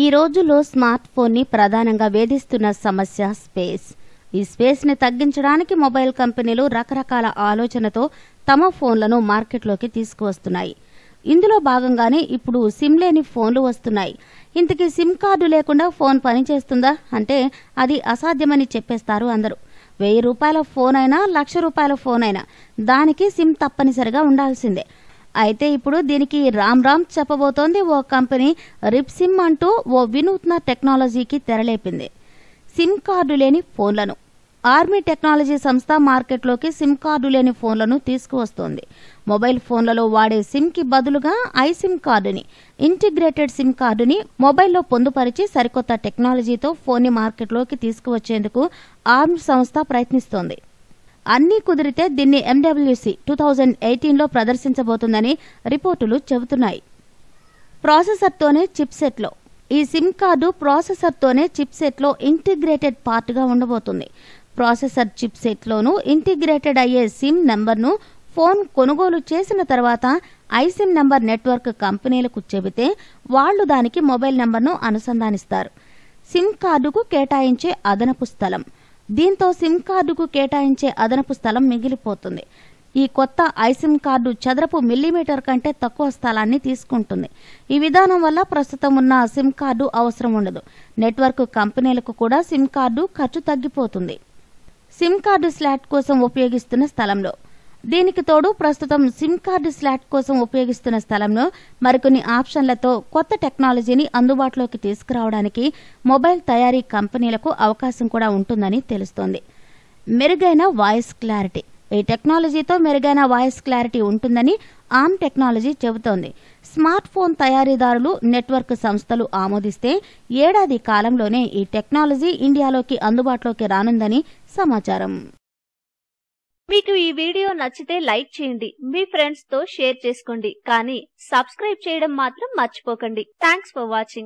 ఈ రోజుల్లో smart phone ని ప్రధానంగా వేధిస్తున్న సమస్య స్పేస్. ఈ స్పేస్ ని తగ్గించడానికి మొబైల్ కంపెనీలు రకరకాల ఆలోచనతో తమ ఫోన్లను మార్కెట్లోకి తీసుకువస్తున్నాయి. ఇందులో భాగంగానే ఇప్పుడు సిమ్ లేని ఫోన్లు వస్తున్నాయి. ఇంతకీ సిమ్ కార్డు లేకుండా ఫోన్ పనిచేస్తుందా అంటే అది అసాధ్యమని చెప్పేస్తారు అందరూ. 1000 రూపాయల ఫోన్ అయినా, 1,00,000 రూపాయల ఫోన్ అయినా దానికి సిమ్ తప్పనిసరిగా ఉండాల్సిందే. అయితే ఇప్పుడు దీనికి రామ్ చెప్పబోతోంది ఓ కంపెనీ. రిప్ సిమ్ అంటూ ఓ వినూత్న టెక్నాలజీకి తెరలేపింది. సిమ్ కార్డు లేని ఫోన్లను ఆర్మీ టెక్నాలజీ సంస్థ మార్కెట్లోకి సిమ్ కార్డు లేని ఫోన్లను తీసుకువస్తోంది. మొబైల్ ఫోన్లలో వాడే సిమ్ కి బదులుగా ఐసిమ్ కార్డుని, ఇంటిగ్రేటెడ్ సిమ్ కార్డుని మొబైల్లో పొందుపరిచి సరికొత్త టెక్నాలజీతో ఫోన్ని మార్కెట్లోకి తీసుకువచ్చేందుకు ఆర్మ్ సంస్థ ప్రయత్నిస్తోంది. అన్నీ కుదిరితే దీన్ని MWC 2018లో ప్రదర్శించబోతుందని రిపోర్టులు చెబుతున్నాయి. ప్రాసెసర్తోనే చిప్సెట్లో ఈ సిమ్ కార్డు ప్రాసెసర్తోనే చిప్సెట్లో ఇంటిగ్రేటెడ్ పార్ట్గా ఉండబోతుంది. ప్రాసెసర్ చిప్సెట్లోనూ ఇంటిగ్రేటెడ్ అయ్యే సిమ్ నెంబర్ను ఫోన్ కొనుగోలు చేసిన తర్వాత ఐసిమ్ నెంబర్ నెట్వర్క్ కంపెనీలకు చెబితే వాళ్లు దానికి మొబైల్ నెంబర్ను అనుసంధానిస్తారు. సిమ్ కార్డుకు కేటాయించే అదనపు స్థలం. దీంతో సిమ్ కార్డుకు కేటాయించే అదనపు స్థలం మిగిలిపోతుంది. ఈ కొత్త ఐసిమ్ కార్డు చదరపు మిల్లీమీటర్ కంటే తక్కువ స్థలాన్ని తీసుకుంటుంది. ఈ విధానం వల్ల ప్రస్తుతం ఉన్న సిమ్ కార్డు అవసరం ఉండదు. నెట్వర్క్ కంపెనీలకు కూడా సిమ్ కార్డు ఖర్చు తగ్గిపోతుంది. సిమ్ కార్డు స్లాట్ కోసం ఉపయోగిస్తున్న స్థలంలో దీనికి తోడు ప్రస్తుతం సిమ్ కార్డు స్లాట్ కోసం ఉపయోగిస్తున్న స్థలంలో మరికొన్ని ఆప్షన్లతో కొత్త టెక్నాలజీని అందుబాటులోకి తీసుకురావడానికి మొబైల్ తయారీ కంపెనీలకు అవకాశం కూడా ఉంటుందని తెలుస్తోంది. మెరుగైన వాయిస్ క్లారిటీ. ఈ టెక్నాలజీతో మెరుగైన వాయిస్ క్లారిటీ ఉంటుందని ఆర్మ్ టెక్నాలజీ చెబుతోంది. స్మార్ట్ ఫోన్ తయారీదారులు, నెట్వర్క్ సంస్థలు ఆమోదిస్తే ఏడాది కాలంలోనే ఈ టెక్నాలజీ ఇండియాలోకి అందుబాటులోకి రానుందని సమాచారం. మీకు ఈ వీడియో నచ్చితే లైక్ చేయండి, మీ ఫ్రెండ్స్ తో షేర్ చేసుకోండి, కానీ సబ్స్క్రైబ్ చేయడం మాత్రం మర్చిపోకండి. Thanks for watching.